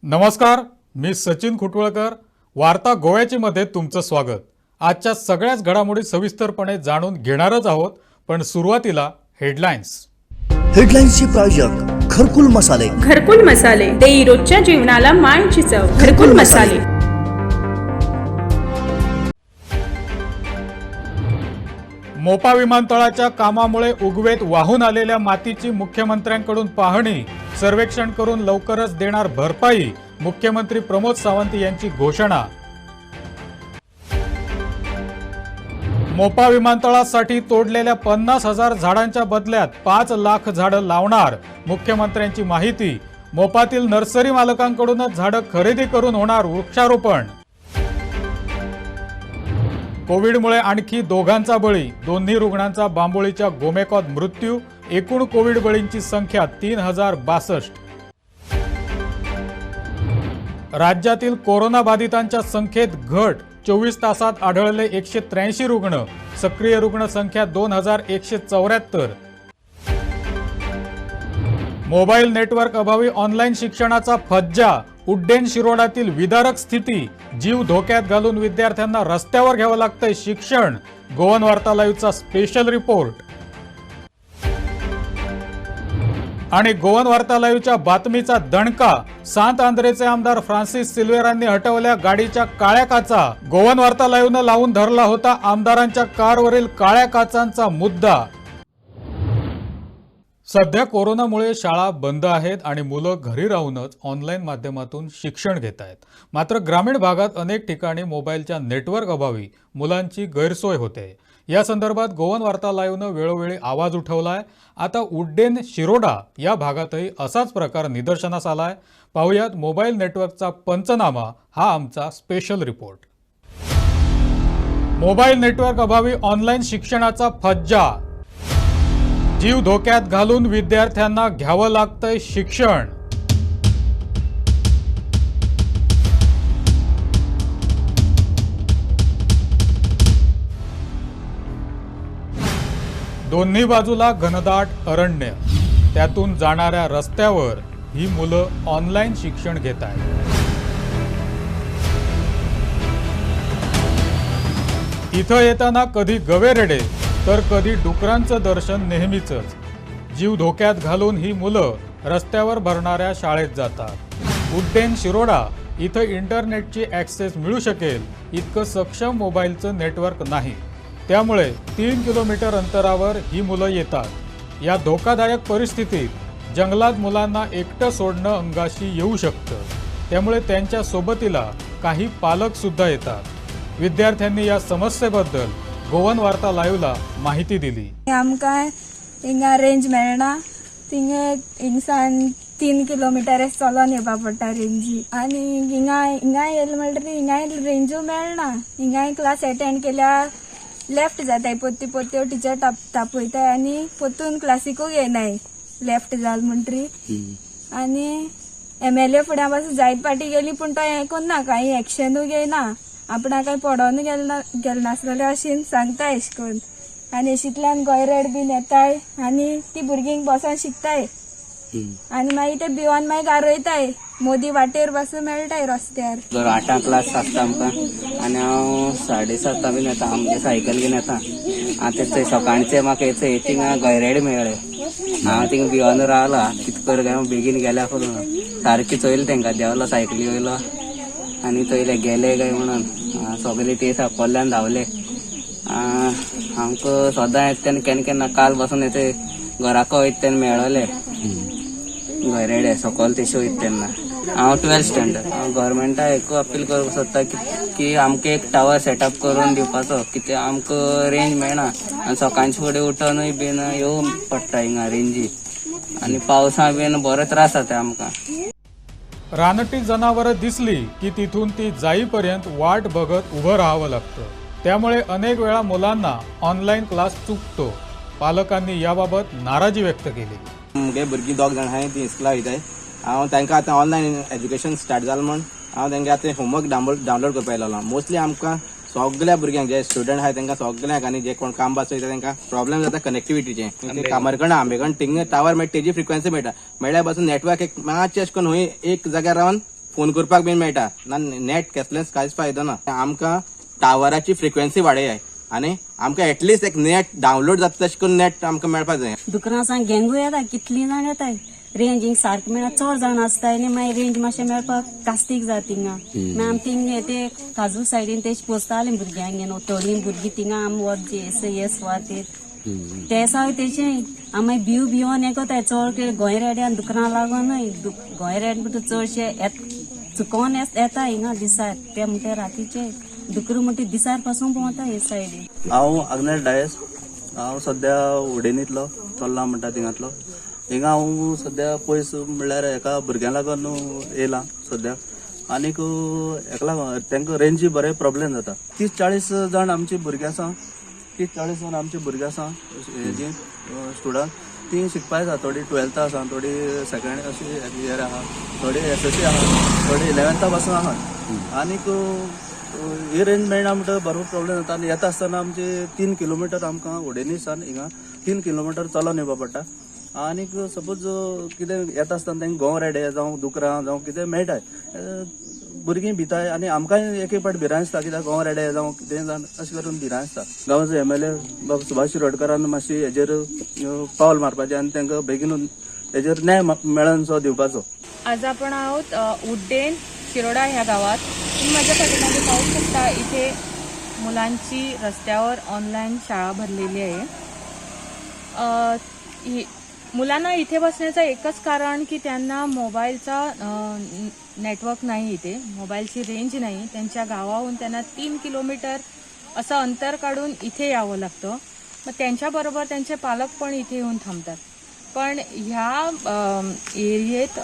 नमस्कार, मी सचिन खुटवळकर. वार्ता गोव्याची मध्ये तुमचं स्वागत. आजच्या सगळ्याच घडामोडी सविस्तरपणे जाणून घेणारच आहोत, पण सुरुवातीला हेडलाईन्स. हेडलाईन्सचे प्रायोजक घरकुल मसाले. घरकुल मसाले देई रोजच्या जीवनाला मायेची चव. घरकुल मसाले. मोपा विमानतळाच्या कामामुळे उगवेत वाहून आलेल्या मातीची मुख्यमंत्र्यांकडून पाहणी. सर्वेक्षण करून लवकरच देणार भरपाई. मुख्यमंत्री प्रमोद सावंत यांची घोषणा. मोपा विमानतळासाठी तोडलेल्या 50,000 झाडांच्या बदल्यात 5 लाख झाडं लावणार. मुख्यमंत्र्यांची माहिती. मोपातील नर्सरी मालकांकडूनच झाडं खरेदी करून होणार वृक्षारोपण. कोविडमुळे आणखी दोघांचा बळी. दोन्ही रुग्णांचा बांबोळीच्या गोमेकॉत मृत्यू. एकूण कोविड बळींची संख्या 3062. राज्यातील कोरोना बाधितांच्या संख्येत घट. 24 तासात आढळले 183 रुग्ण. सक्रिय रुग्ण संख्या 2174. मोबाईल नेटवर्क अभावी ऑनलाईन शिक्षणाचा फज्जा. उड्डेन शिरोडातील विदारक स्थिती. जीव धोक्यात घालून विद्यार्थ्यांना रस्त्यावर घ्यावं लागतंय शिक्षण. गोवन वार्ता लाईव्हचा स्पेशल रिपोर्ट. आणि गोवन वार्ता लाईव्हच्या बातमीचा दणका. सांत आंद्रेचे आमदार फ्रान्सिस सिल्वेरांनी हटवल्या गाडीच्या काळ्या काचा. गोवन वार्ता लाईव्हनं लावून धरला होता आमदारांच्या कारवरील काळ्या काचांचा मुद्दा. सध्या कोरोनामुळे शाळा बंद आहेत आणि मुलं घरी राहूनच ऑनलाईन माध्यमातून शिक्षण घेत आहेत. मात्र ग्रामीण भागात अनेक ठिकाणी मोबाईलच्या नेटवर्क अभावी मुलांची गैरसोय होते. या संदर्भात गोवन वार्ता लाईव्हनं वेळोवेळी आवाज उठवलाय. आता उड्डेन शिरोडा या भागातही असाच प्रकार निदर्शनास आलाय. पाहुयात मोबाईल नेटवर्कचा पंचनामा, हा आमचा स्पेशल रिपोर्ट. मोबाईल नेटवर्क अभावी ऑनलाईन शिक्षणाचा फज्जा. जीव धोक्यात घालून विद्यार्थ्यांना घ्यावं लागतंय शिक्षण. दोन्ही बाजूला घनदाट अरण्य. त्यातून जाणाऱ्या रस्त्यावर ही मुलं ऑनलाईन शिक्षण घेत आहेत. इथं येताना कधी गवेरेडे तर कधी डुकरांचं दर्शन नेहमीचंच. जीव धोक्यात घालून ही मुलं रस्त्यावर भरणाऱ्या शाळेत जातात. उड्डेन शिरोडा इथं इंटरनेटची ॲक्सेस मिळू शकेल इतकं सक्षम मोबाईलचं नेटवर्क नाही. त्यामुळे 3 किलोमीटर अंतरावर ही मुलं येतात. या धोकादायक परिस्थितीत जंगलात मुलांना एकटं सोडणं अंगाशी येऊ शकतं. त्यामुळे त्यांच्या सोबतीला काही पालक सुद्धा येतात. विद्यार्थ्यांनी या समस्येबद्दल गोवन वार्ता लाईव्हला माहिती दिली. आमकां हिंगा रेंज मेळना. थिंगा हिंगसान 3 किलोमीटर चलोन येवपा पडटा रेंजी. आनी हिंगा येयलें म्हणल्यार हिंगा रेंजू मेळना. हिंगा क्लास अटेंड केल्यार लेफ्ट जाताय. पोत्ती पोत्त्यो टिचर तापयताय आनी पोत्तून क्लासीकूय येनाय लेफ्ट जाल म्हणटरी. आनी MLA फुड्या पासून जायत पाटी गेली पूण तो हें कोन्ना, कांय एक्शनूय घेयना. आपणा काही पडोन गेल नासलेले अशें सांगता एश कोन. आनी अशींतल्यान गैरेड बीन येताय आनी ती भुरगींक बसोन शिकताय. आनी मागीर ते भिवोन मागीर गारयताय. मोदी वाटेर बसून मेळटाय रस्त्यार. 8 क्लास आसता आमकां आनी हांव 7:30 बीन येता. आमगे सायकल घेवन येता. आतां थंय सकाळचे म्हाका येचय थिंगा गैरेड मेळ्ळे. हांव थिंगा भिवोन रावला. कितें कर काय बेगीन गेल्या करून सारकी चोयलें तेंकां. देंवलो सायकली वयलो आनी थंय गेले काय म्हणून सगळे ते कोल्ल्यान धांवले. आमकां सदां येता तेन्ना केन्ना केन्ना काल बसून येते घराको वयता तेन्ना मेळ्ळले गैरेडे सकयल तेशो वयता तेन्ना. हांव 12th स्टँडर्ड. हांव गव्हर्मेंटाक एकू अपील करूंक सोदता की आमकां एक टावर सेटअप करून दिवपाचो. कित्याक आमकां रेंज मेळना आनी सकाळचे फुडें उठोनूय बीन येवंक पडटा हिंगा रेंजी. आनी पावसा बीन बरो त्रास जाता आमकां. रानटी जनावरं दिसली की तिथून ती जाईपर्यंत वाट बघत उभं राहावं लागतं. त्यामुळे अनेक वेळा मुलांना ऑनलाईन क्लास चुकतो. पालकांनी याबाबत नाराजी व्यक्त केली. मुगे भुरगीं 2 जाण आहाय ती इस्कुला वयताय. हांव तांकां आतां ऑनलायन एज्युकेशन स्टार्ट जालां म्हण हांव तांकां आतां होमवर्क डावनलोड करपाक लागला. मोस्टली आमकां सगळ्या भुरग्यांक जे स्टुडंट आहाय तांकां सगळ्यांक आनी जे कोण काम बसयता तांकां प्रॉब्लेम जाता कनेक्टिविटीचे. कामरकण आंबेकण थिंग टावर मेळटा तेजी फ्रिक्वेन्सी मेळटा. मेळ्ळ्या पासून नेटवर्क एक मातशें अशें करून हूंय एक जाग्यार रावन फोन करपाक बीन मेळटा ना नेट कसलेंच कांयच फायदो ना आमकां टावराची फ्रिक्वेन्सी वाडय आनी आमकां एटलिस्ट एक नेट डावनलोड जाता तशें करून नेट आमकां मेळपाक जाय दुकानां सांग गेंगू येता कितलीं जाण येताय रेंज हिंग सारकें मेळना चड जाण आसताय आनी मागीर रेंज मातशें मेळपाक कास्तीक जाता थिंगा मागीर आमी थिंग ते काजू सायडीन तेच पोसताले भुरग्यांक घेवन थोडीं भुरगीं थिंगा आमी वच ये स्वातेर ते साय तेचे आमी भिवन हे कोताय चड गोंय रेड्यान दुकानां लागून गोंय रेड म्हणटा चडशे चुकोवन येता हिंगा दिसार ते म्हणटा रातीचे दुकरू म्हणटा दिसार पासून पोवता हे सायडीन हांव आग्नेल डायस हांव सध्या उडेनींतलो चोल्ला म्हणटा थिंगातलो हिंगा हांव सध्या पयस म्हणल्यार एका भुरग्यां लागून येयलां सध्या आनीक हेका लागून तांकां रेंजी बरें प्रॉब्लेम जाता 30-40 जाण आमची भुरगीं आसा 30-40 जाण आमची भुरगीं आसा हेजी स्टुडंट ती शिकपा येता थोडी 12th आसा थोडी सेकंड अशी इयर आहा थोडी SSC आहा थोडी 11th पासून आहा आनीक ही रेंज मेळना म्हणटा बरो प्रॉब्लेम जाता आनी येता आसतना आमचे 3 किलोमिटर आमकां उडेनी सान हिंगा 3 किलोमिटर चलोन येवपा पडटा आनीक सपोज कितें येता आसतना तांकां गोव रेडे जावं दुकरां जावं कितें मेळटाय भुरगीं भिताय आनी आमकांय एक पाट भिरांत दिसता कित्याक गोव रेडे जावं कितें जावन अशें करून भिरांत दिसता गांवचो MLA बाब सुभाष शिरोडकरान मातशी हेजेर पावल मारपाचें आनी तांकां बेगीन हेजेर न्याय मेळनसो दिवपाचो. आज आपण आहोत उड्डेन शिरोडा ह्या गावात. तुम्ही माझ्या पाठीमागे पाहू शकता इथे मुलांची रस्त्यावर ऑनलाईन शाळा भरलेली आहे. मुलांना इथे बसण्याचं एकच कारण की त्यांना मोबाईलचा नेटवर्क नाही, इथे मोबाईलची रेंज नाही. त्यांच्या गावाहून त्यांना 3 किलोमीटर असं अंतर काढून इथे यावं लागतं. मग त्यांच्याबरोबर त्यांचे पालक पण इथे येऊन थांबतात. पण ह्या एरियेत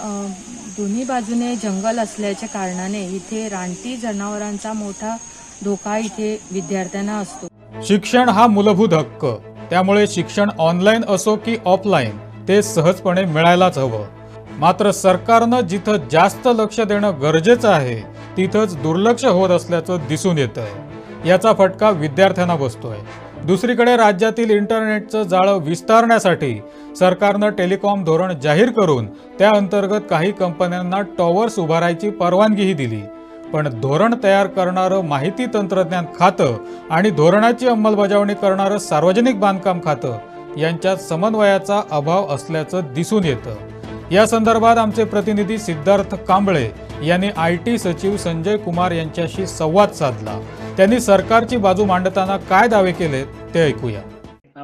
दोन्ही बाजूने जंगल असल्याच्या कारणाने इथे रानटी जनावरांचा मोठा धोका इथे विद्यार्थ्यांना असतो. शिक्षण हा मूलभूत हक्क, त्यामुळे शिक्षण ऑनलाईन असो की ऑफलाईन ते सहजपणे मिळायलाच हवं. मात्र सरकारनं जिथं जास्त लक्ष देणं गरजेचं आहे तिथंच दुर्लक्ष होत असल्याचं दिसून येतंय. याचा फटका विद्यार्थ्यांना बसतोय. दुसरीकडे राज्यातील इंटरनेटचं जाळं विस्तारण्यासाठी सरकारनं टेलिकॉम धोरण जाहीर करून त्या अंतर्गत काही कंपन्यांना टॉवर्स उभारायची परवानगीही दिली. पण धोरण तयार करणारं माहिती तंत्रज्ञान खातं आणि धोरणाची अंमलबजावणी करणारं सार्वजनिक बांधकाम खातं यांच्यात समन्वयाचा अभाव असल्याचं दिसून येतं. या संदर्भात आमचे प्रतिनिधी सिद्धार्थ कांबळे यांनी IT सचिव संजय कुमार यांच्याशी संवाद साधला. त्यांनी सरकारची बाजू मांडताना काय दावे केले ते ऐकूया.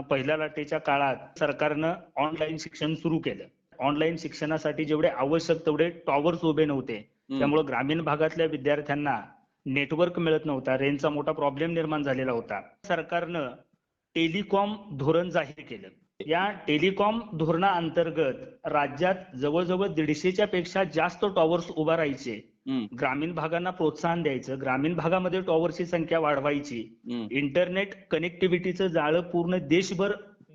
पहिल्या लाटेच्या काळात सरकारनं ऑनलाईन शिक्षण सुरू केलं. ऑनलाईन शिक्षणासाठी जेवढे आवश्यक तेवढे टॉवर्स उभे नव्हते, त्यामुळे ग्रामीण भागातल्या विद्यार्थ्यांना नेटवर्क मिळत नव्हता. रेंजचा मोठा प्रॉब्लेम निर्माण झालेला होता. सरकारनं टेलिकॉम धोरण जाहीर केलं. या टेलिकॉम धोरणाअंतर्गत राज्यात जवळजवळ 150च्या पेक्षा जास्त टॉवर्स उभारायचे. ग्रामीण भागांना प्रोत्साहन द्यायचं, ग्रामीण भागामध्ये टॉवरची संख्या वाढवायची, इंटरनेट कनेक्टिव्हिटीचं जाळं पूर्ण देशभर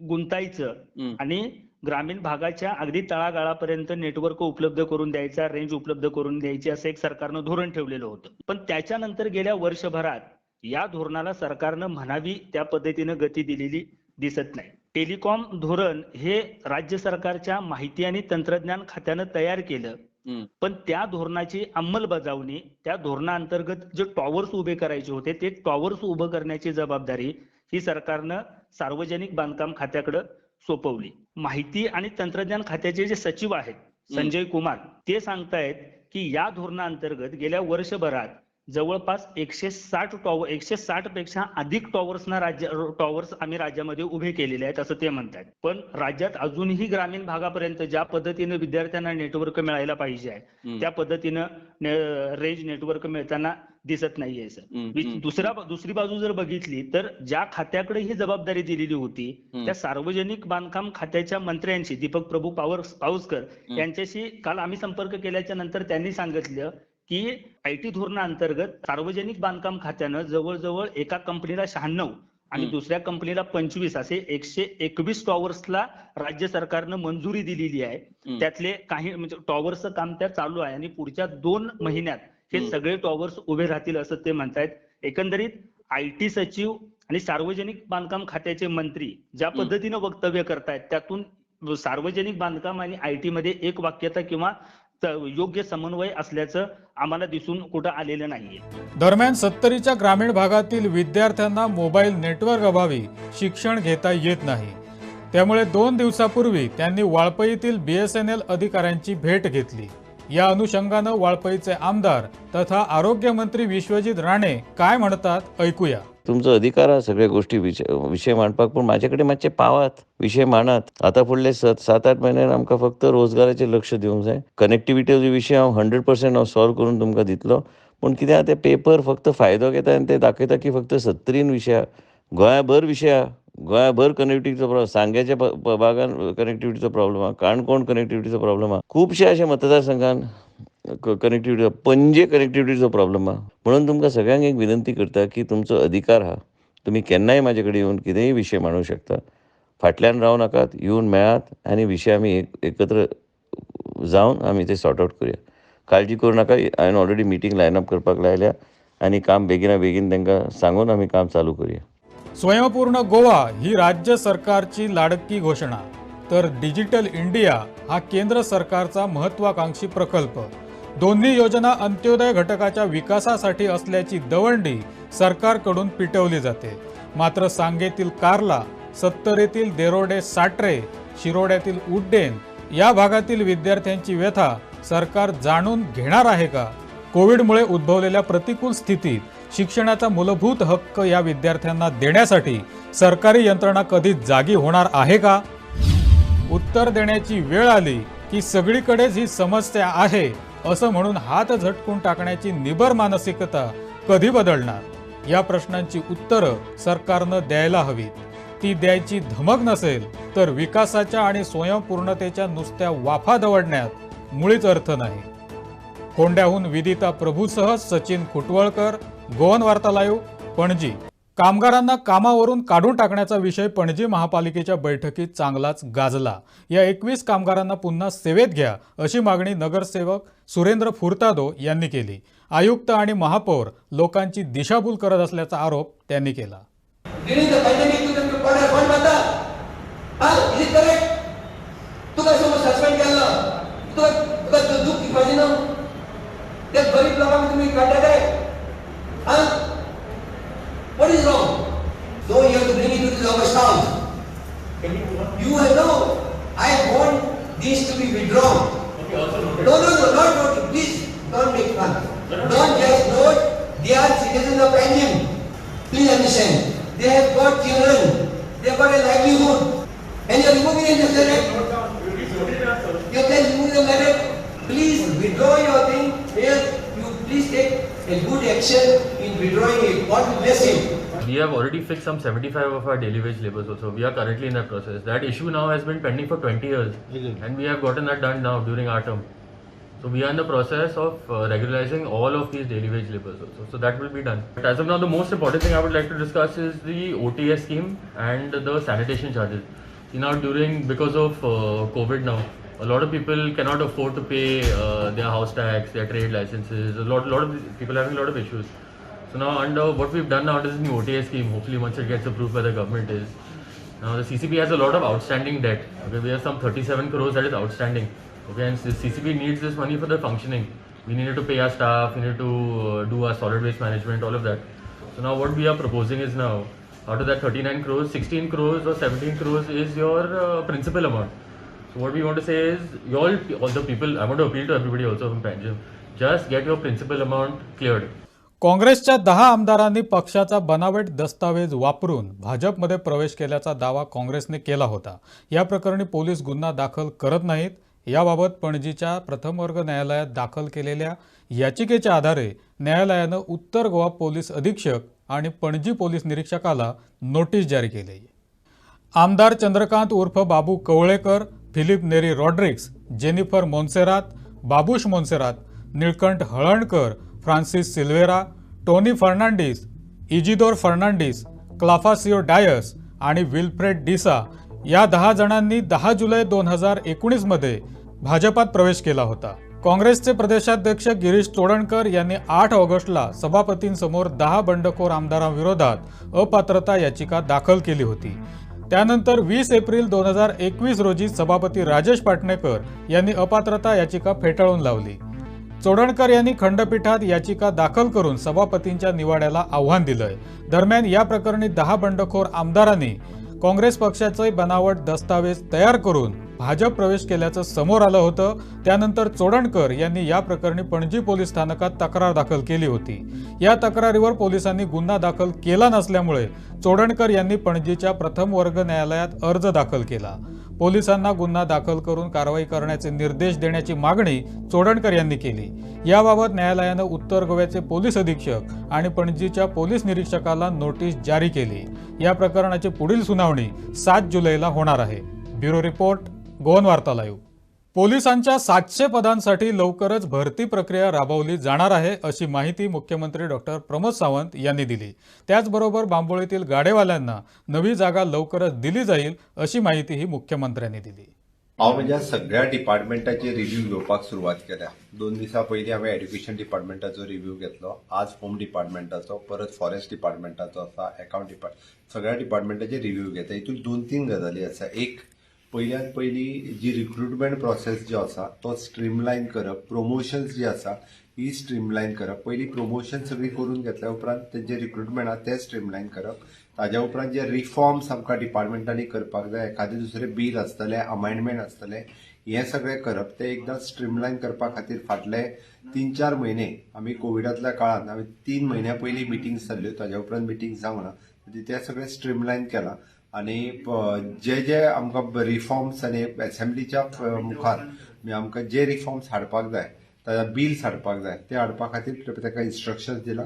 गुंतायचं आणि ग्रामीण भागाच्या अगदी तळागाळापर्यंत नेटवर्क उपलब्ध करून द्यायचा, रेंज उपलब्ध करून द्यायची असं एक सरकारनं धोरण ठेवलेलं होतं. पण त्याच्यानंतर गेल्या वर्षभरात या धोरणाला सरकारनं म्हणावी त्या पद्धतीनं गती दिलेली दिसत नाही. टेलिकॉम धोरण हे राज्य सरकारच्या माहिती आणि तंत्रज्ञान खात्यानं तयार केलं, पण त्या धोरणाची अंमलबजावणी, त्या धोरणाअंतर्गत जे टॉवर्स उभे करायचे होते ते टॉवर्स उभं करण्याची जबाबदारी ही सरकारनं सार्वजनिक बांधकाम खात्याकडे सोपवली. माहिती आणि तंत्रज्ञान खात्याचे जे सचिव आहेत संजय कुमार, ते सांगतायत की या धोरणाअंतर्गत गेल्या वर्षभरात जवळपास 160 पेक्षा अधिक टॉवर्स आम्ही राज्यामध्ये उभे केलेले आहेत असं ते म्हणतात. पण राज्यात अजूनही ग्रामीण भागापर्यंत ज्या पद्धतीने विद्यार्थ्यांना नेटवर्क मिळायला पाहिजे आहे त्या पद्धतीनं रेंज नेटवर्क मिळताना दिसत नाहीये सर. दुसरी बाजू जर बघितली तर ज्या खात्याकडे ही जबाबदारी दिलेली होती त्या सार्वजनिक बांधकाम खात्याच्या मंत्र्यांशी दीपक प्रभू पाऊसकर यांच्याशी काल आम्ही संपर्क केल्याच्या नंतर त्यांनी सांगितलं की IT धोरणाअंतर्गत सार्वजनिक बांधकाम खात्यानं जवळजवळ एका कंपनीला 96 आणि दुसऱ्या कंपनीला 25 असे 121 टॉवर्सला राज्य सरकारनं मंजुरी दिलेली आहे. त्यातले काही म्हणजे टॉवर्सचं काम त्या चालू आहे आणि पुढच्या 2 महिन्यात हे सगळे टॉवर्स उभे राहतील असं ते म्हणतायत. एकंदरीत IT सचिव आणि सार्वजनिक बांधकाम खात्याचे मंत्री ज्या पद्धतीनं वक्तव्य करतायत त्यातून सार्वजनिक बांधकाम आणि IT मध्ये एक वाक्यता किंवा योग्य समन्वय असल्याचं आम्हाला दिसून कुठं आलेलं नाहीये. दरम्यान 70च्या ग्रामीण भागातील विद्यार्थ्यांना मोबाईल नेटवर्क अभावी शिक्षण घेता येत नाही. त्यामुळे 2 दिवसापूर्वी त्यांनी वाळपईतील BSNL अधिकाऱ्यांची भेट घेतली. या अनुषंगानं वाळपईचे आमदार तथा आरोग्यमंत्री विश्वजित राणे काय म्हणतात ऐकूया. तुमचो अधिकार हा सगळ्या गोष्टी विषय मांडपाक, पण माझ्याकडे मातशे पावात विषय मांडात. आता फुडले 7-8 महिन्यान आमकां फक्त रोजगाराचे लक्ष दिवंक जाय. कनेक्टिविटी विशय हांव 100% सॉल्व करून तुमकां दितलो. पण कित्याक ते पेपर फक्त फायदो घेता आनी ते दाखयता की फक्त 70 विशय गोंयाभर विशय गोंयाभर कनेक्टिविटीचो प्रॉब्लम, सांग्याच्या भागान कनेक्टिविटीचो प्रॉब्लम आहा, काणकोण कनेक्टिविटीचो प्रॉब्लम आहा, खुबशे अशे मतदारसंघान कनेक्टिविटी, पणजे कनेक्टिविटीचो प्रॉब्लम आहा. म्हणून तुमकां सगळ्यांक एक विनंती करता की तुमचो अधिकार आहा, तुम्ही केन्नाय म्हाजे कडेन येवन कितेंय विशय मांडूंक शकता. फाटल्यान राव नाकात, येवन मेळात आनी विशय आमी एकत्र जावन आमी ते सॉर्ट आउट करुया. काळजी करूं नाका. हांवें ऑलरेडी मिटींग लायन अप करपाक लायल्या आनी काम बेगिना बेगीन तांकां सांगून आमी काम चालू करुया. स्वयंपूर्ण गोवा ही राज्य सरकारची लाडकी घोषणा, तर डिजिटल इंडिया हा केंद्र सरकारचा महत्वाकांक्षी प्रकल्प. दोन्ही योजना अंत्योदय घटकाच्या विकासासाठी असल्याची दवंडी सरकारकडून पिटवली जाते. मात्र सांगेतील कार्ला, सत्तरेतील देरोडे साट्रे, शिरोड्यातील उड्डेन या भागातील विद्यार्थ्यांची व्यथा सरकार जाणून घेणार आहे का? कोविडमुळे उद्भवलेल्या प्रतिकूल स्थितीत शिक्षणाचा मूलभूत हक्क या विद्यार्थ्यांना देण्यासाठी सरकारी यंत्रणा कधी जागी होणार आहे का? उत्तर देण्याची वेळ आली की सगळीकडेच ही समस्या आहे असं म्हणून हात झटकून टाकण्याची निबर मानसिकता कधी बदलणार? या प्रश्नांची उत्तरं सरकारनं द्यायला हवीत. ती द्यायची धमक नसेल तर विकासाच्या आणि स्वयंपूर्णतेच्या नुसत्या वाफा दवडण्यात मुळीच अर्थ नाही. कोंड्याहून विदिता प्रभूसह सचिन खुटवळकर, गोवन वार्ता लाईव्ह, पणजी. कामगारांना कामावरून काढून टाकण्याचा विषय पणजी महापालिकेच्या बैठकीत चांगलाच गाजला. या 21 कामगारांना पुन्हा सेवेत घ्या अशी मागणी नगरसेवक सुरेंद्र फुर्तादो यांनी केली. आयुक्त आणि महापौर लोकांची दिशाभूल करत असल्याचा आरोप त्यांनी केला. What is wrong? No, you have to bring it to the lower staff. You have no. I want this to be withdrawn. No, not voting. Please don't make fun. Don't just vote. They are citizens of Indian. Please understand. They have got children. They have got a livelihood. And you are removing it just like that. You can remove the matter. Please withdraw your thing. Here, you please take a good action in withdrawing it. What will bless him? We have already fixed some 75 of our daily wage labours also. We are currently in that process. That issue now has been pending for 20 years. And we have gotten that done now during our term. So we are in the process of regularizing all of these daily wage labours also. So that will be done. But as of now, the most important thing I would like to discuss is the OTS scheme and the sanitation charges. See now because of COVID now, a lot of people cannot afford to pay their house tax, their trade licenses. A lot of people are having a lot of issues. So now under what we've done now is the new OTS scheme. Hopefully once it gets approved by the government is. Now the CCP has a lot of outstanding debt. Okay, we have some 37 crores that is outstanding. Okay, and the CCP needs this money for the functioning. We needed to pay our staff, we need to do our solid waste management, all of that. So now what we are proposing is now, out of that 39 crores, 16 crores or 17 crores is your principal amount. So what we want to say is, all the people, I want to appeal to everybody also from Panjim, just get your principal amount cleared. काँग्रेसच्या 10 आमदारांनी पक्षाचा बनावट दस्तावेज वापरून भाजपमध्ये प्रवेश केल्याचा दावा काँग्रेसने केला होता. या प्रकरणी पोलीस गुन्हा दाखल करत नाहीत. याबाबत पणजीच्या प्रथम वर्ग न्यायालयात दाखल केलेल्या याचिकेच्या आधारे न्यायालयानं उत्तर गोवा पोलीस अधीक्षक आणि पणजी पोलीस निरीक्षकाला नोटीस जारी केली. आमदार चंद्रकांत उर्फ बाबू कवळेकर, फिलिप नेरी रॉड्रिक्स, जेनिफर मोन्सेरात, बाबूश मोन्सेरात, निळकंठ हळणकर, फ्रान्सिस सिल्वेरा, टोनी फर्नांडिस, इजिदोर फर्नांडिस, क्लाफासिओ डायस आणि विल्फ्रेड डिसा या 10 जणांनी 10 जुलै 2019 मध्ये भाजपात प्रवेश केला होता. काँग्रेसचे प्रदेशाध्यक्ष गिरीश चोडणकर यांनी 8 ऑगस्टला सभापतींसमोर 10 बंडखोर आमदारांविरोधात अपात्रता याचिका दाखल केली होती. त्यानंतर 20 एप्रिल 2021 रोजी सभापती राजेश पाटणेकर यांनी अपात्रता याचिका फेटाळून लावली. चोडणकर यांनी खंडपीठात याचिका दाखल करून सभापतींच्या निवाड्याला आव्हान दिलंय. दरम्यान या प्रकरणी 10 बंडखोर आमदारांनी काँग्रेस पक्षाचे बनावट दस्तावेज तयार करून भाजप प्रवेश केल्याचं समोर आलं होतं. त्यानंतर चोडणकर यांनी या प्रकरणी पणजी पोलीस स्थानकात तक्रार दाखल केली होती. या तक्रारीवर पोलिसांनी गुन्हा दाखल केला नसल्यामुळे चोडणकर यांनी पणजीच्या प्रथम वर्ग न्यायालयात अर्ज दाखल केला. पोलिसांना गुन्हा दाखल करून कारवाई करण्याचे निर्देश देण्याची मागणी चोडणकर यांनी केली. याबाबत न्यायालयानं उत्तर गोव्याचे पोलीस अधीक्षक आणि पणजीच्या पोलीस निरीक्षकाला नोटीस जारी केली. या प्रकरणाची पुढील सुनावणी 7 जुलैला होणार आहे. ब्युरो रिपोर्ट, गोवन वार्ता लाईव्ह. पोलिसांच्या 700 पदांसाठी लवकरच भरती प्रक्रिया राबवली जाणार आहे अशी माहिती मुख्यमंत्री डॉक्टर प्रमोद सावंत यांनी दिली. त्याचबरोबर बांबोळीतील गाडेवाल्यांना नवी जागा लवकरच दिली जाईल अशी माहितीही मुख्यमंत्र्यांनी दिली. हांव म्हज्या सगळ्या डिपार्टमेंटाचे रिव्ह्यू घेवपाक सुरवात केल्या. 2 दिसां पयलीं हांवें एड्युकेशन डिपार्टमेंटाचो रिव्ह्यू घेतलो. आज होम डिपार्टमेंटाचो, परत फॉरेस्ट डिपार्टमेंटाचो आसा, अकाउंट सगळ्या डिपार्टमेंटाचे रिव्ह्यू घेता. हितून 2-3 गजाली आसा. एक, पयल्यात पयली जी रिक्रुटमेंट प्रोसेस जो आसा तो स्ट्रीमलायन करप. प्रमोशन्स जी आसा ही स्ट्रीमलायन करप. पयलीं प्रमोशन सगळी करून घेतल्या उपरांत तेजे रिक्रुटमेंट आसा ते स्ट्रीमलायन करप. ताज्या उपरांत जे रिफॉर्म्स आमकां डिपार्टमेंटांनी करपाक जाय, एखादें दुसरें बील आसतलें, अमेंडमेंट आसतलें, हें सगळें करप. ते एकदां स्ट्रीमलायन करपा खातीर फाटले 3-4 म्हयने आमी कोविडांतल्या काळांत हांवें 3 म्हयन्या पयलीं मिटिंग्स जाल्ल्यो, ताज्या उपरांत मिटिंग जावना. ते सगळें स्ट्रीमलायन केलां. आनी जे आमकां रिफॉर्म्स आनी असेंब्लीच्या मुखार आमकां जे रिफॉर्म्स हाडपाक जाय, ताज्या बिल्स हाडपाक जाय, ते हाडपा खातीर ताका इन्स्ट्रक्शन्स दिला.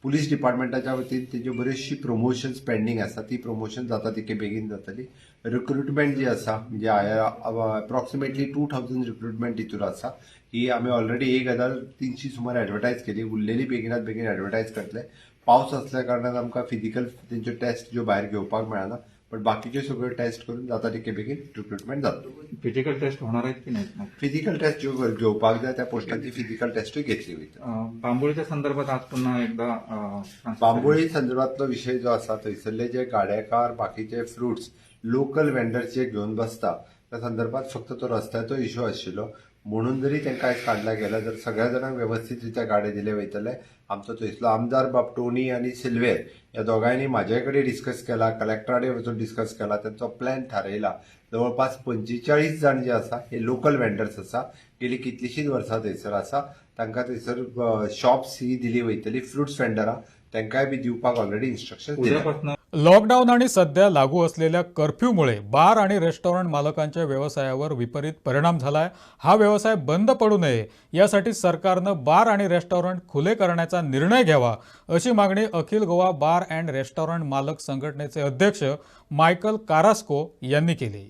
पुलीस डिपार्टमेंटाच्या वतीन तेजी बरीचशी प्रमोशन्स पेंडींग आसा. ती प्रमोशन जाता तितके बेगीन जातली. रिक्रुटमेंट जी आसा म्हणजे अप्रॉक्सिमेटली 2000 रिक्रुटमेंट हितूर आसा. ही आमी ऑलरेडी 1300 सुमार एडवर्टायज केली. उरलेली बेगिनात बेगीन एडवर्टायज करतले. पावस असल्या कारणान आमकां फिजिकल तेंच्यो टेस्ट ज्यो भायर घेवपाक मेळना, पण बाकीच्यो सगळ्यो टेस्ट करून जाता तितके बेगीन रिक्रुटमेंट जातलो. फिजिकल टेस्ट होणार आहेत की नाही? फिजिकल टेस्ट ज्यो घेवपाक जाय त्या पोस्टांची फिजिकल टेस्टूय घेतली वयता. बांबोळीच्या संदर्भात आज पुन्हा एकदा बांबोळी संदर्भातलो विषय जो आसा, थंयसरले जे गाडेकार बाकीचे फ्रुट्स लोकल वेंडर्स जे घेवन बसता त्या संदर्भात फक्त तो रस्त्याचो इश्यू आशिल्लो. म्हणून जरी तांकां आयज काडला गेला जर सगळ्या जाणांक व्यवस्थीत रित्या गाडे दिले वयतले. आमचो थंयसलो आमदार टोनी आनी सिल्वेर ह्या दोगांयनी म्हाजे कडेन डिस्कस केला, कलेक्टराडे वचून डिस्कस केला, तांचो प्लॅन थारयला. जवळपास 45 जाण जे आसा हे लोकल वेंडर्स आसा, गेली कितलीशींच वर्सां थंयसर आसा. तांकां थंयसर शॉप्स ही दिली वयतली. फ्रुट्स वेंडरां तांकांय बी दिवपाक ऑलरेडी इन्स्ट्रक्शन दिल्या. लॉकडाऊन आणि सध्या लागू असलेल्या कर्फ्यूमुळे बार आणि रेस्टॉरंट मालकांच्या व्यवसायावर विपरीत परिणाम झालाय. हा व्यवसाय बंद पडू नये यासाठी सरकारनं बार आणि रेस्टॉरंट खुले करण्याचा निर्णय घ्यावा अशी मागणी अखिल गोवा बार अँड रेस्टॉरंट मालक संघटनेचे अध्यक्ष मायकल कारास्को यांनी केली.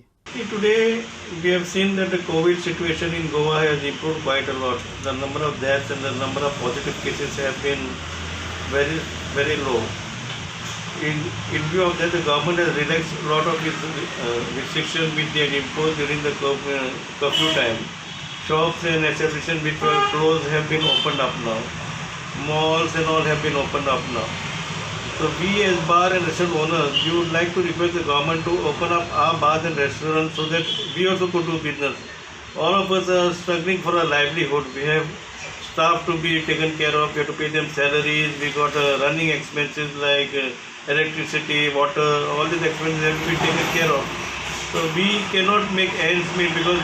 Today we have seen that the COVID situation in Goa has improved quite a lot. The number of deaths and the number of positive cases have been very, very low. In view of that, the government has relaxed a lot of its restrictions which they had imposed during the curfew time. Shops and establishments which were closed have been opened up now. Malls and all have been opened up now. So we as bar and restaurant owners, we would like to request the government to open up our bars and restaurants so that we also could do business. All of us are struggling for a livelihood. We have staff to be taken care of, we have to pay them salaries, we got running expenses like electricity, water, all these expenses have to be taken care of. So we cannot make ends meet because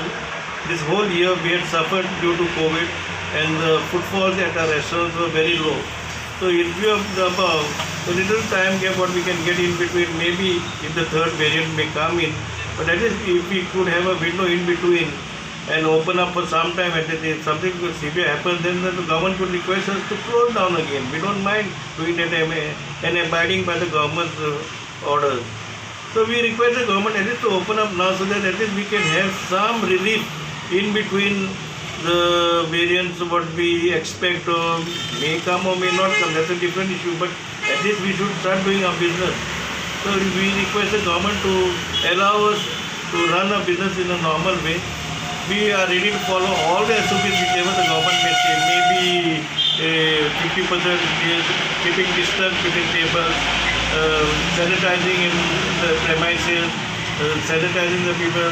this whole year we had suffered due to COVID and the footfalls at our restaurants were very low. So in view of the above, a little time gap what we can get in between, maybe if the third variant may come in, but at least if we could have a window in between and open up for some time, and if something severe happens, then the government would request us to close down again. We don't mind doing that and abiding by the government's orders. So we request the government at least to open up now so that at least we can have some relief in between the variants what we expect may come or may not come. That's a different issue, but at least we should start doing our business. So we request the government to allow us to run our business in a normal way. We are ready to follow all the SOPs whichever the government may say. Maybe 50% is keeping distance between tables, sanitizing in the premises, sanitizing the people,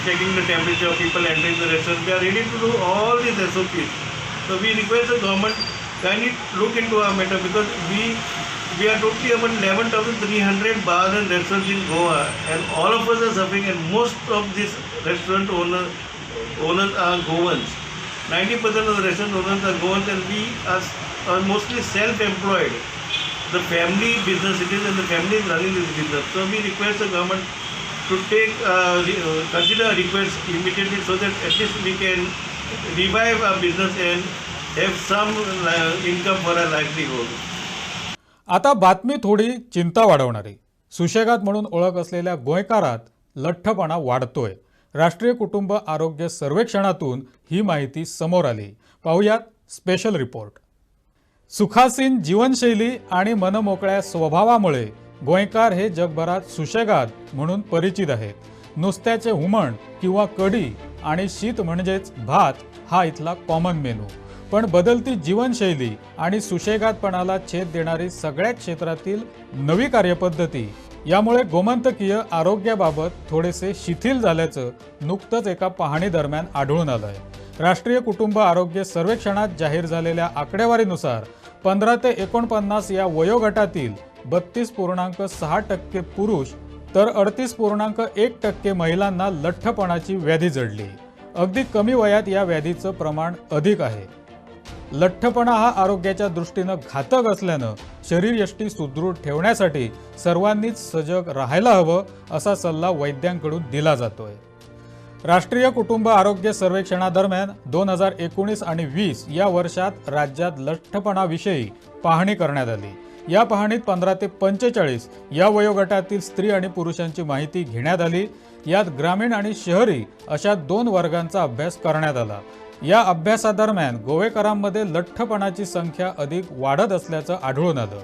checking the temperature of people entering the restaurant. We are ready to do all these SOPs. So we request the government kindly look into our matter, because we are totally about 11,300 bars and restaurants in Goa, and all of us are suffering, and most of these restaurant owners are Goans. 90% of the restaurant owners are Goans, and we are mostly self-employed. The family business it is, and the family is running this business. So we request the government to take consider a request immediately, so that at least we can revive our business and have some income for our livelihood. आता बातमी थोडी चिंता वाढवणारी. सुशेगात म्हणून ओळख असलेल्या गोंयकारात लठ्ठपणा वाढतोय. राष्ट्रीय कुटुंब आरोग्य सर्वेक्षणातून ही माहिती समोर आली. पाहुयात स्पेशल रिपोर्ट. सुखासीन जीवनशैली आणि मनमोकळ्या स्वभावामुळे गोंयकार हे जगभरात सुशेगाद म्हणून परिचित आहेत. नुसत्याचे हुमण किंवा कढी आणि शीत म्हणजेच भात हा इथला कॉमन मेनू. पण बदलती जीवनशैली आणि सुशेगादपणाला छेद देणारी सगळ्याच क्षेत्रातील नवी कार्यपद्धती यामुळे गोमंतकीय आरोग्याबाबत थोडेसे शिथिल झाल्याचं नुकतंच एका पाहणी दरम्यान आढळून आलंय. राष्ट्रीय कुटुंब आरोग्य सर्वेक्षणात जाहीर झालेल्या आकडेवारीनुसार 15 ते 49 या वयोगटातील 32.6% पुरुष तर 38.1% महिलांना लठ्ठपणाची व्याधी जडली. अगदी कमी वयात या व्याधीचं प्रमाण अधिक आहे. लठ्ठपणा हा आरोग्याच्या दृष्टीनं घातक असल्यानं शरीरयष्टी सुदृढ ठेवण्यासाठी सर्वांनीच सजग राहायला हवं असा सल्ला वैद्यांकडून दिला जातोय. राष्ट्रीय कुटुंब आरोग्य सर्वेक्षणादरम्यान 2019 आणि 20 या वर्षात राज्यात लठ्ठपणाविषयी पाहणी करण्यात आली. या पाहणीत 15 ते 45 या वयोगटातील स्त्री आणि पुरुषांची माहिती घेण्यात आली. यात ग्रामीण आणि शहरी अशा 2 वर्गांचा अभ्यास करण्यात आला. या अभ्यासादरम्यान गोवेकरांमध्ये लठ्ठपणाची संख्या अधिक वाढत असल्याचं आढळून आलं.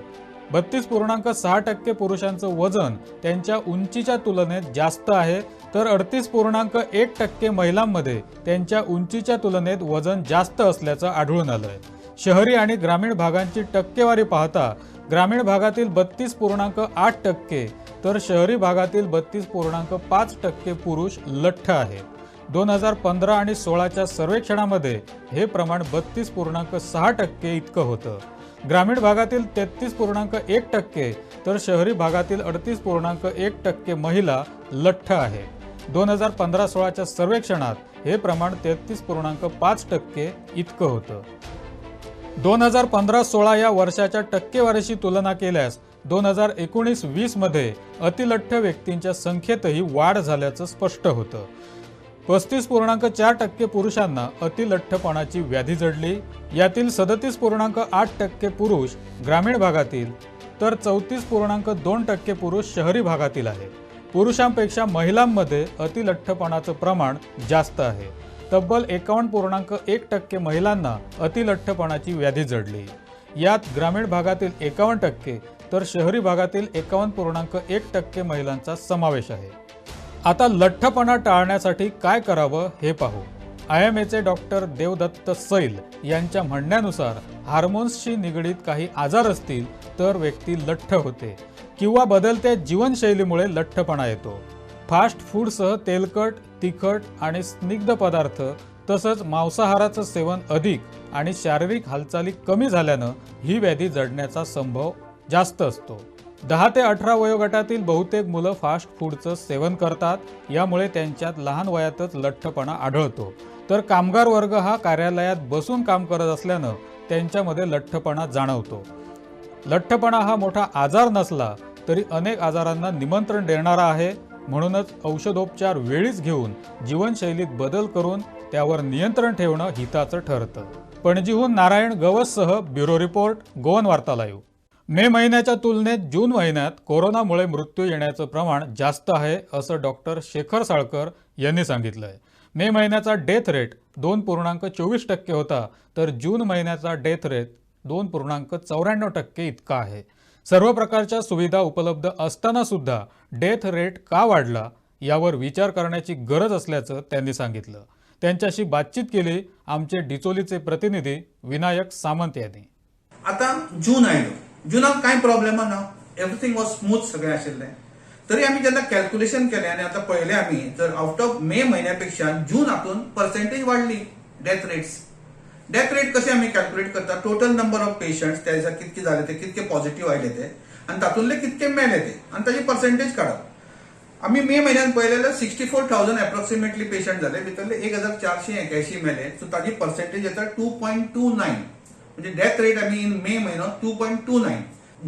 32.6% पुरुषांचं वजन त्यांच्या उंचीच्या तुलनेत जास्त आहे, तर 38.1% महिलांमध्ये त्यांच्या उंचीच्या तुलनेत वजन जास्त असल्याचं आढळून आलंय. शहरी आणि ग्रामीण भागांची टक्केवारी पाहता ग्रामीण भागातील 32.8% तर शहरी भागातील 32.5% पुरुष लठ्ठ आहेत. 2015 आणि 16च्या सर्वेक्षणामध्ये हे प्रमाण 32.6% इतकं होतं. ग्रामीण भागातील 33.1% तर शहरी भागातील 38.1% महिला लठ्ठ आहे. 2015-16च्या सर्वेक्षणात हे प्रमाण 33.5% इतकं होतं. 2015-16 या वर्षाच्या टक्केवारीशी तुलना केल्यास 2019-20 मध्ये अतिलठ्ठ व्यक्तींच्या संख्येतही वाढ झाल्याचं स्पष्ट होतं. 35.4% पुरुषांना अतिलठ्ठपणाची व्याधी जडली. यातील 37.8% पुरुष ग्रामीण भागातील तर 34.2% पुरुष शहरी भागातील आहेत. पुरुषांपेक्षा महिलांमध्ये अतिलठ्ठपणाचं प्रमाण जास्त आहे. तब्बल 51.1% महिलांना अतिलठ्ठपणाची व्याधी जडली. यात ग्रामीण भागातील 51% तर शहरी भागातील 51.1% महिलांचा समावेश आहे. आता लठ्ठपणा टाळण्यासाठी काय करावं हे पाहू. IMAचे डॉक्टर देवदत्त सैल यांच्या म्हणण्यानुसार हार्मोन्सशी निगडीत काही आजार असतील तर व्यक्ती लठ्ठ होते किंवा बदलत्या जीवनशैलीमुळे लठ्ठपणा येतो. फास्ट फूडसह तेलकट, तिखट आणि स्निग्ध पदार्थ तसंच मांसाहाराचं सेवन अधिक आणि शारीरिक हालचाली कमी झाल्यानं ही व्याधी जडण्याचा संभव जास्त असतो. 10 ते 18 वयोगटातील बहुतेक मुलं फास्ट फूडचं सेवन करतात. यामुळे त्यांच्यात लहान वयातच लठ्ठपणा आढळतो. तर कामगार वर्ग हा कार्यालयात बसून काम करत असल्यानं त्यांच्यामध्ये लठ्ठपणा जाणवतो. लठ्ठपणा हा मोठा आजार नसला तरी अनेक आजारांना निमंत्रण देणारा आहे. म्हणूनच औषधोपचार वेळीच घेऊन जीवनशैलीत बदल करून त्यावर नियंत्रण ठेवणं हिताचं ठरतं. पणजीहून नारायण गवससह ब्युरो रिपोर्ट, गोवन वार्ता लाईव्ह. मे महिन्याच्या तुलनेत जून महिन्यात कोरोनामुळे मृत्यू येण्याचं प्रमाण जास्त आहे असं डॉक्टर शेखर साळकर यांनी सांगितलंय. मे महिन्याचा डेथ रेट 2.24% होता, तर जून महिन्याचा डेथ रेट 2.94% इतका आहे. सर्व प्रकारच्या सुविधा उपलब्ध असताना सुद्धा डेथ रेट का वाढला यावर विचार करण्याची गरज असल्याचं त्यांनी सांगितलं. त्यांच्याशी बातचीत केली आमचे डिचोलीचे प्रतिनिधी विनायक सामंत यांनी. आता जून आयलो, जुनाक कांय प्रॉब्लेम ना, एवरीथिंग वॉज स्मूथ सगळें आशिल्लें. तरी आम्ही जेन्ना कॅल्क्युलेशन केलें आनी आतां पळयलें आमी तर आउट ऑफ मे म्हयन्या जून हातून पर्सेंटेज वाडली डेथ रेट कशें आमी कॅल्क्युलेट करता टोटल नंबर ऑफ पेशंट्स त्या दिसा कितके जाले ते कितके पॉझिटिव्ह आयले ते आनी तातूंतले कितके मेले ते आनी ताची पर्सेंटेज काडप आमी मे म्हयन्यात पळयलें 64,000 एप्रॉक्सिमेटली पेशंट जाले भितरले 1,481 मेले सो ताची पर्सेंटेज येता 2.29 म्हणजे डेथ रेट आमी इन मे म्हयनो 2.29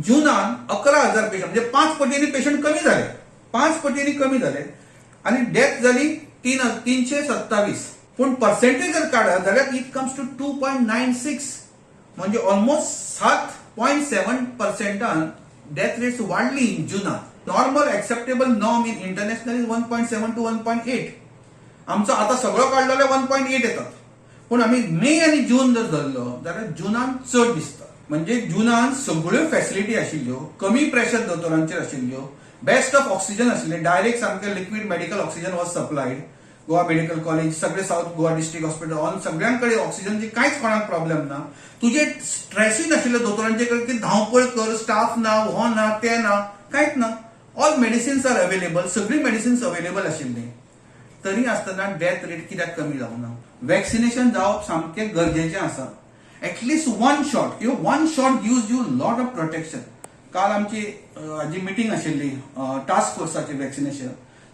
जुनान 11,000 पेशंट म्हणजे 5 पटींनी पेशंट कमी जाले 5 पटींनी कमी जाले आनी डेथ जाली 327 पूण पर्सेंटेज जर काडत जाल्यार इट कम्स टू 2.96 म्हणजे ऑलमोस्ट 7.7% डेथ रेट्स वाढली इन जुनात normal acceptable norm in international is 1.7 to 1.8 आमचो आता सगळो काढलो जाल्यार 1.8 येतात पूण आमी मे आनी जून जर धरलो जाल्यार जुनान चड दिसता म्हणजे जुनान सगळ्यो फॅसिलिटी आशिल्ल्यो कमी प्रेशर दोतोरांचेर आशिल्ल्यो बेस्ट ऑफ ऑक्सिजन आशिल्ले डायरेक्ट सामके liquid medical oxygen was supplied Goa medical college सगळे south Goa district hospital all सगळ्यांकडे ऑक्सिजनची कांयच कोणाक प्रॉब्लेम ना तुजे स्ट्रेसूय नाशिल्ले दोतोरांचे कडेन की धांवपळ कर स्टाफ ना हो ना ते ना कांयच ना ऑल मेडिसिन्स आर अवेलेबल सगळी मेडिसिन्स अवेलेबल आशिल्ली तरी आसतना डेथ रेट कित्याक कमी जावना वॅक्सिनेशन जावप सामकें गरजेचें आसा at least one shot gives you lot of protection काल आमची हाजी मिटींग आशिल्ली टास्क फोर्साची वॅक्सिनेशन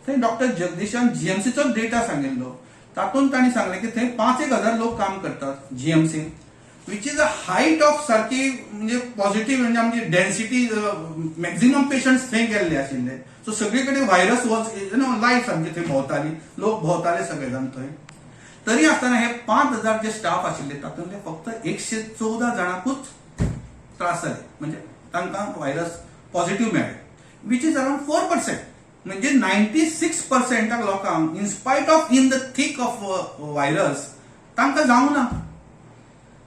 थंय डॉक्टर जगदीशान जीएमसीचो डेटा सांगिल्लो तातूंत तांणी सांगलें की थंय 5,000 लोक काम करतात जीएमसीन which is a height of सारकी म्हणजे पॉझिटिव्ह म्हणजे आमची डेन्सिटी मॅक्झिमम पेशंट्स थंय गेल्ले आशिल्ले सो सगळे कडेन व्हायरस वॉज लायफ सामकी थंय भोंवताली लोक भोंवताले सगळे जाण थंय तरी आसतना हे 5,000 जे स्टाफ आशिल्ले तातूंतले फक्त 114 जाणांकूच त्रास जाले म्हणजे तांकां व्हायरस पॉझिटिव्ह मेळ्ळे विच इज अराउंड 4% म्हणजे 96% लोकांक in spite of in the thick of virus तांकां जावं ना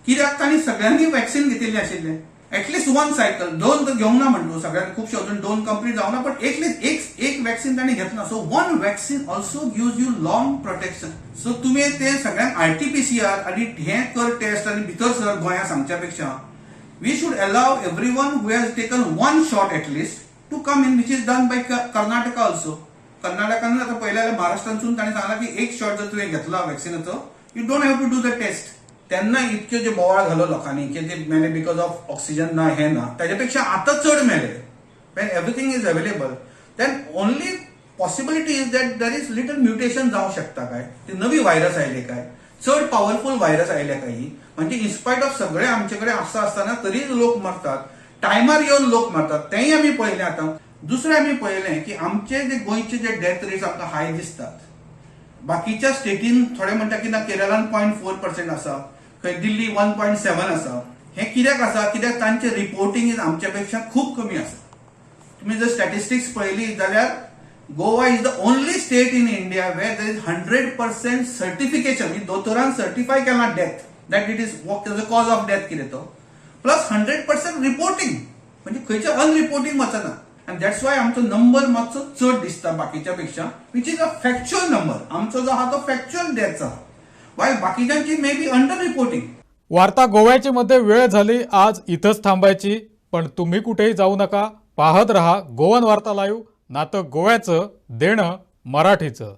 कित्याक तांणी सगळ्यांनी वॅक्सिन घेतिल्ली आशिल्ले एटलीस्ट वन सायकल 2 तर घेवंक ना म्हणलो सगळ्यांनी खुबशे अजून 2 कंप्लीट जावना बट एटलीस्ट एक वॅक्सिन तांणी घेतला so one vaccine also gives you long protection so तुमी ते सगळ्यांक RT-PCR आनी हे कर टेस्ट आनी भितर सर गोंया सांगच्या पेक्षा we should allow everyone who has taken one shot at least to come in which is done by Karnataka also कर्नाटकान आता पहिल्या महाराष्ट्रांतून तांणी सांगला की एक शॉट जर तुवें घेतला वॅक्सिनाचो you don't have to do the test तेन्ना इतके जे बोवाळ घालो लोकांनी की ते मेले बिकॉज ऑफ ऑक्सिजन ना हे ना त्याच्यापेक्षा आता चड मेले when everything is available then only possibility is that there is little mutation जावं शकता काय ती नवी व्हायरस आयले काय चड पॉवरफुल व्हायरस आयले काही म्हणजे इन्स्पायट ऑफ सगळे आमच्याकडे असताना तरी लोक मरतात टायमार येऊन लोक मरतात तेही आम्ही पळयलें आता दुसरें आम्ही पळयलें की आमचे जे गोंयचे जे डेथ रेट्स आमकां हाय दिसतात बाकीच्या स्टेटीन थोडे म्हणटा की ना केरळान 0.4% आसा खंय दिल्ली 1.7 आसा हे कित्याक आसा कित्याक तांचे रिपोर्टिंग इज आमच्या पेक्षा खूप कमी आसा तुम्ही जर स्टॅटिस्टिक्स पळयली जाल्यार Goa is the only state in India where there is 100% certification दोतोरान सर्टिफाय केला death that it is the cause of death कितें तो प्लस 100% रिपोर्टिंग म्हणजे खंयचे अनरिपोर्टिंग वचना अँड दॅट्स वाय आमचो नंबर मातसो चड दिसता बाकीच्या पेक्षा which is a factual number आमचो जो आहा तो फॅक्च्युअल डेथचा वाय बाकीच्यांची मे बी अंडर रिपोर्टिंग वार्ता गोव्याची मध्ये वेळ झाली आज इथंच थांबायची पण तुम्ही कुठेही जाऊ नका पाहत रहा गोवन वार्ता लाईव्ह नातं गोव्याचं देणं मराठीचं